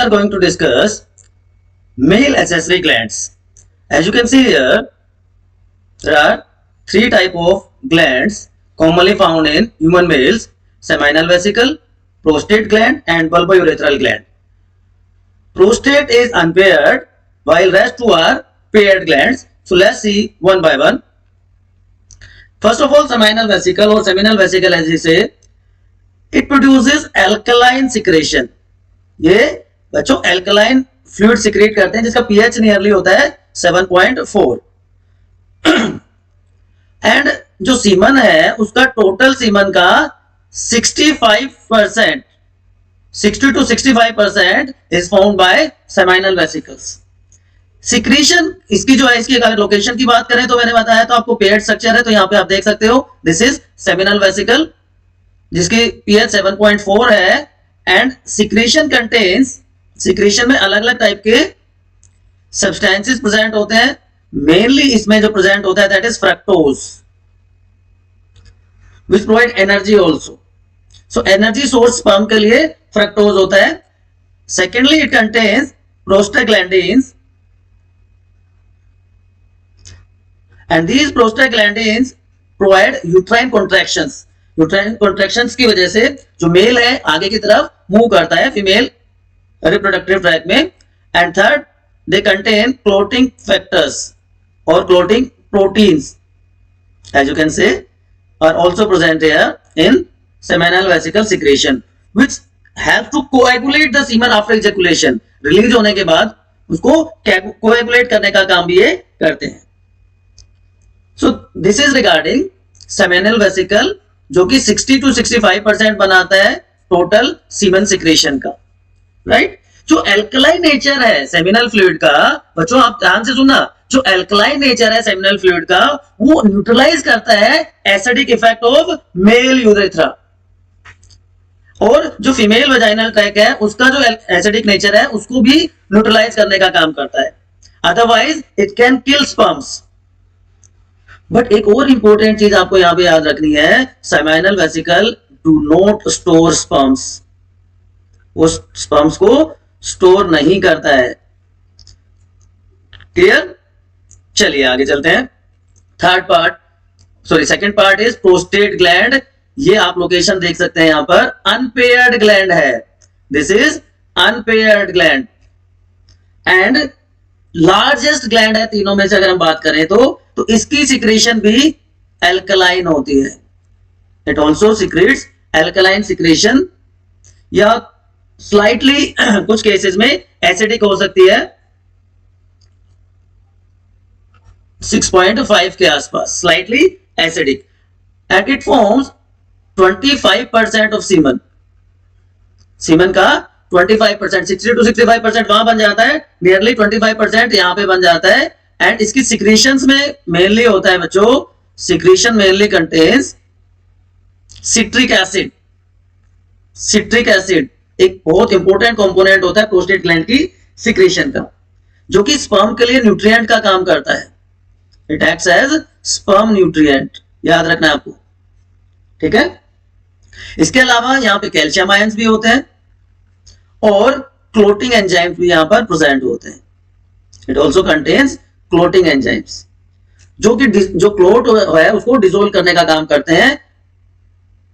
are going to discuss male accessory glands. As you can see here, there are three type of glands commonly found in human males: seminal vesicle, prostate gland, and bulbourethral gland. Prostate is unpaired, while rest two are paired glands. So let's see one by one. First of all, seminal vesicle or seminal vesicle, as we say, it produces alkaline secretion. ये बच्चों alkaline fluid secrete करते हैं जिसका pH nearly होता है 7.4 and जो semen है उसका टोटल सीमन का 65% 60 to 65% is found by seminal vesicles. Secretion इसकी जो है, इसकी अगर लोकेशन की बात करें तो मैंने बताया तो आपको पेयर्ड स्ट्रक्चर है, तो यहाँ पे आप देख सकते हो दिस इज सेमिनल वेसिकल जिसकी pH 7.4 है एंड सिक्रीशन कंटेन्स, सिक्रीशन में अलग अलग टाइप के सब्सटेंसेस प्रेजेंट होते हैं. मेनली इसमें जो प्रेजेंट होता है that is fructose which provide energy also. So energy source sperm के लिए फ्रक्टोज होता है. Secondly it contains prostaglandins and these prostaglandins provide uterine contractions. Uterine contractions की वजह से जो मेल है आगे की तरफ मूव करता है फीमेल रिप्रोडक्टिव ट्रैक्ट में. And third, they contain clotting factors और clotting proteins as you can say are also present here in seminal vesicle secretion which have to coagulate the semen after ejaculation. Release होने के बाद उसको coagulate करने का काम भी ये करते हैं. So this is regarding seminal vesicle जो कि 60 to 65% बनाता है टोटल सीमन सिक्रेशन का, राइट. जो एल्कलाइन नेचर है सेमिनल फ्लूइड का, बच्चों आप ध्यान से सुनना, जो एल्कलाइन नेचर है सेमिनल फ्लूइड का वो न्यूट्रलाइज करता है acidic effect of male urethra. और जो फीमेल वेजाइनल ट्रैक है उसका जो एसिडिक नेचर है उसको भी न्यूट्रलाइज करने का काम करता है. Otherwise it can kill sperms. But एक और इंपॉर्टेंट चीज आपको यहां पे याद रखनी है, seminal vesicle do not store sperms. वो स्पर्म्स को स्टोर नहीं करता है. क्लियर? चलिए आगे चलते हैं. Third part, sorry second part is prostate gland. ये आप लोकेशन देख सकते हैं यहां पर अनपेयर्ड ग्लैंड है. This is unpaired gland and largest gland है तीनों में से अगर हम बात करें तो इसकी सिक्रेशन भी एल्कलाइन होती है. It also secretes alkaline secretion या स्लाइटली कुछ केसेस में एसिडिक हो सकती है 6.5 के आसपास, slightly acidic. And it forms 25% of semen. Semen का 25%, 60 to 65% वहां बन जाता है, नियरली 25% यहां पे बन जाता है. एंड इसकी सिक्रीशंस में मेनली होता है बच्चों, secretion mainly contains citric acid. Citric acid एक बहुत इंपॉर्टेंट कंपोनेंट होता है प्रोस्टेट ग्लैंड की सिक्रीशन का, जो कि स्पर्म के लिए न्यूट्रिएंट का काम करता है. It acts as sperm nutrient, याद रखना है आपको, ठीक है. इसके अलावा यहां पे कैल्शियम आयंस भी होते हैं और क्लोटिंग एंजाइम्स भी यहां पर प्रेजेंट होते हैं. It also contains clotting enzymes जो कि जो क्लोट है उसको डिसोल्व करने का काम करते हैं.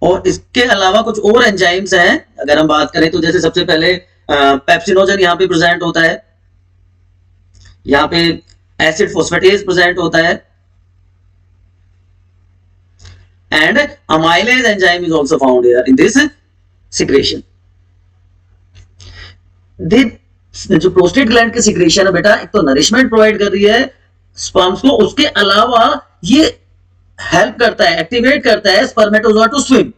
और इसके अलावा कुछ और एंजाइम्स हैं अगर हम बात करें तो, जैसे सबसे पहले पेप्सिनोजन यहां पे प्रेजेंट होता है, यहां पे एसिड फोस्फेटेज प्रेजेंट होता है and amylase enzyme is also found here in this secretion. जो प्रोस्टेट ग्लैंड की सिक्रेशन है बेटा, एक तो नरिशमेंट प्रोवाइड कर रही है स्पर्म्स को, उसके अलावा ये हेल्प करता है, एक्टिवेट करता है स्पर्मेटोजोआ टू स्विम.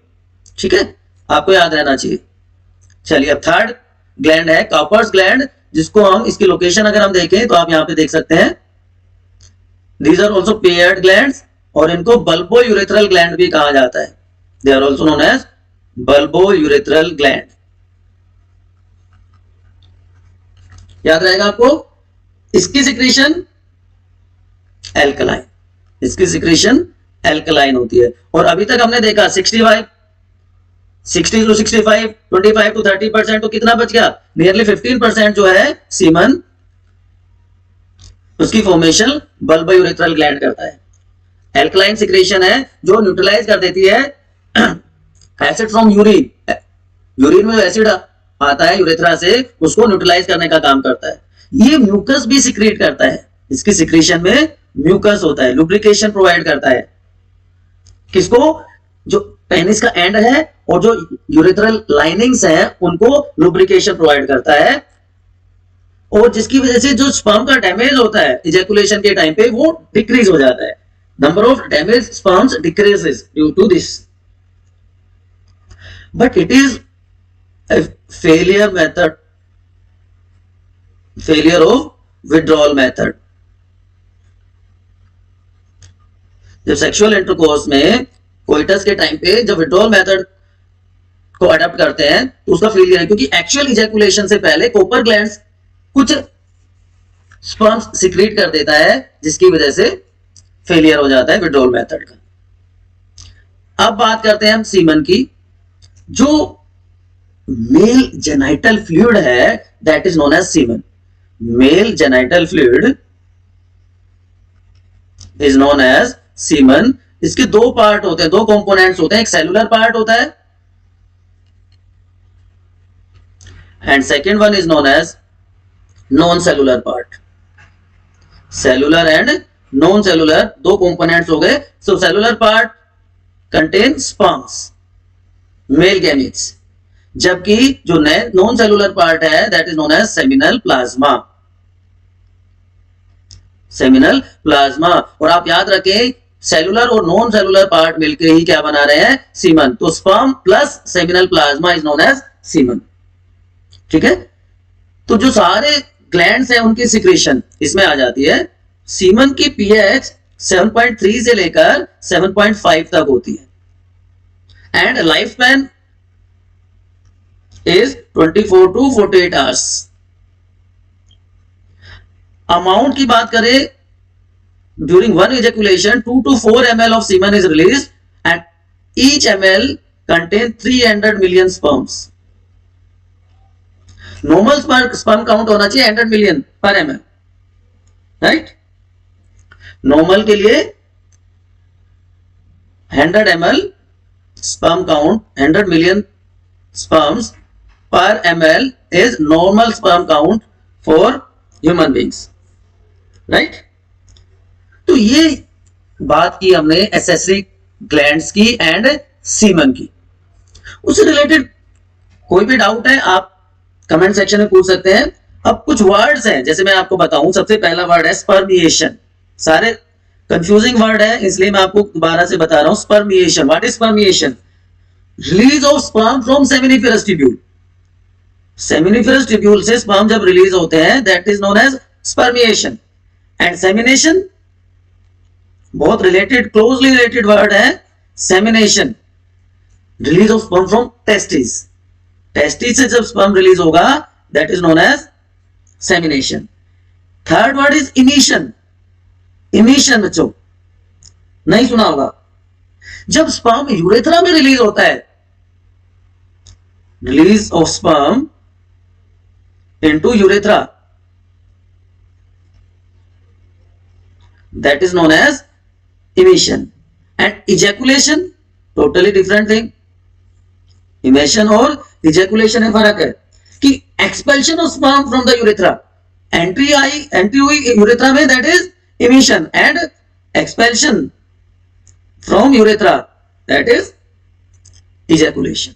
ठीक है, आपको याद रहना चाहिए. चलिए अब थर्ड ग्लैंड है कापर्स ग्लैंड, जिसको हम इसकी लोकेशन अगर हम देखें तो आप यहां पे देख सकते हैं. These are also paired glands और इनको बल्बो यूरेथ्रल ग्लैंड भी कहा जाता है. They are also known as bulbourethral gland. याद रहेगा आपको. इसकी सिक्रेशन एल्कलाइन, इसकी सिक्रेशन एल्कलाइन होती है. और अभी तक हमने देखा 60 to 65, 25 to 30%, तो कितना बच गया? नियरली 15% जो है सीमन, उसकी फॉर्मेशन बल्बो यूरेथ्रल ग्लैंड करता है। एल्कलाइन सिक्रेशन है जो न्यूट्रलाइज कर देती है एसिड फ्रॉम यूरिन, यूरिन में एसिड आता है यूरेथ्रा से, उसको न्यूट्रलाइज करने का काम करता है। ये म्यूकस भी सिक्रेट करता है, इसकी सिक्रेशन में म्यूकस होता है, लुब्रिकेशन प्रोवाइड करता है। किसको? जो पेनिस का एंड है और जो यूरेथ्रल लाइनिंग्स है उनको लुब्रिकेशन प्रोवाइड करता है, और जिसकी वजह से जो स्पर्म का डैमेज होता है इजैकुलेशन के टाइम पे वो डिक्रीज हो जाता है। Number of damage sperms decreases due to this, but it is a failure method, failure of withdrawal method। जब सेक्सुअल इंटरकोर्स में कोइटस के टाइम पे जब विड्रॉल मेथड को अडॉप्ट करते हैं तो उसका फेलियर है, क्योंकि एक्चुअल इजैकुलेशन से पहले कोपर ग्लैंड्स कुछ स्पर्म्स सिक्रीट कर देता है, जिसकी वजह से फेलियर हो जाता है विड्रॉल मेथड का। अब बात करते हैं हम सीमन की। जो मेल जेनाइटल फ्लूइड है that is known as semen. Male genital fluid is known as semen. इसके दो पार्ट होते हैं, दो कंपोनेंट्स होते हैं, एक सेलुलर पार्ट होता है and second one is known as non cellular part. Cellular and non cellular दो कंपोनेंट्स हो गए। So cellular part contain sperms, male gametes, जबकि जो नॉन सेलुलर पार्ट है that is known as seminal plasma. Seminal plasma. और आप याद रखें सेलुलर और नॉन सेलुलर पार्ट मिलकर ही क्या बना रहे हैं? सीमन। तो sperm plus seminal plasma is known as semen. ठीक है, तो जो सारे ग्लैंड्स हैं उनकी सिक्रेशन इसमें आ जाती है। सीमन की पीएच 7.3 से लेकर 7.5 तक होती है and life span is 24 to 48 hours। Amount की बात करें, during one ejaculation 2 to 4 ml of semen is released and each ml contain 300 million sperms। Normal sperm count होना चाहिए 100 मिलियन पर ml, राइट? नॉर्मल के लिए 100 ml sperm count, 100 million sperms per ml is normal sperm count for human beings, right? तो ये बात की हमने एसेसरी ग्लैंड्स की एंड सीमन की। उससे रिलेटेड कोई भी डाउट है आप कमेंट सेक्शन में पूछ सकते हैं। अब कुछ वर्ड्स हैं, जैसे मैं आपको बताऊं, सबसे पहला वर्ड है स्पर्मिएशन। सारे कंफ्यूजिंग वर्ड है इसलिए मैं आपको दोबारा से बता रहा हूं। Spermiation, what is spermiation? Release of sperm from seminiferous tubule. Seminiferous tubule से स्पर्म जब रिलीज होते हैं that is known as spermiation. And semination बहुत रिलेटेड, क्लोजली रिलेटेड वर्ड है semination. Release of sperm from testis, testis से जब sperm release होगा that is known as semination. Third word is emission. Emission बच्चों नहीं सुना होगा, जब स्पर्म यूरेथ्रा में रिलीज होता है, release of sperm into urethra, that is known as emission. And ejaculation totally different thing. Emission और इजैकुलेशन में फर्क है कि expulsion of sperm from the urethra, entry हुई यूरेथ्रा में that is emission, and expulsion from urethra that is ejaculation।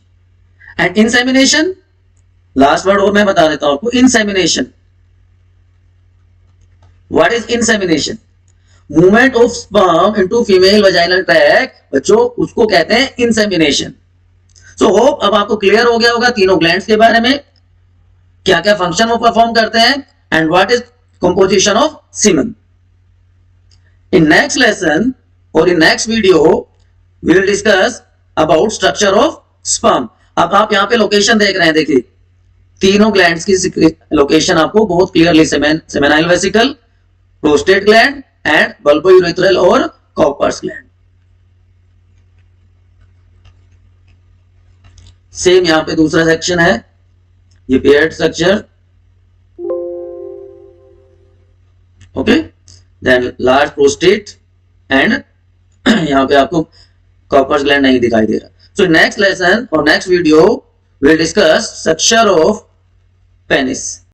and insemination, last word और मैं बता देता हूं आपको, insemination। what is insemination? movement of sperm into female vaginal tract, बच्चों उसको कहते हैं insemination। so hope अब आपको क्लियर हो गया होगा तीनों ग्लैंड्स के बारे में, क्या क्या फंक्शन वो परफॉर्म करते हैं and what is composition of semen. In next lesson और in next video we will discuss about structure of sperm. अब आप यहाँ पे लोकेशन देख रहे हैं, देखिए तीनों ग्लैंड्स की लोकेशन आपको बहुत clearly, seminal vesicle, prostate gland and bulbourethral और कॉपर्स ग्लैंड। सेम यहाँ पे दूसरा सेक्शन है, ये paired structure. Okay, then large prostate and यहाँ पे आपको कॉपर्स ग्लैंड नहीं दिखाई दे रहा। सो नेक्स्ट लेसन और next video will discuss structure of penis.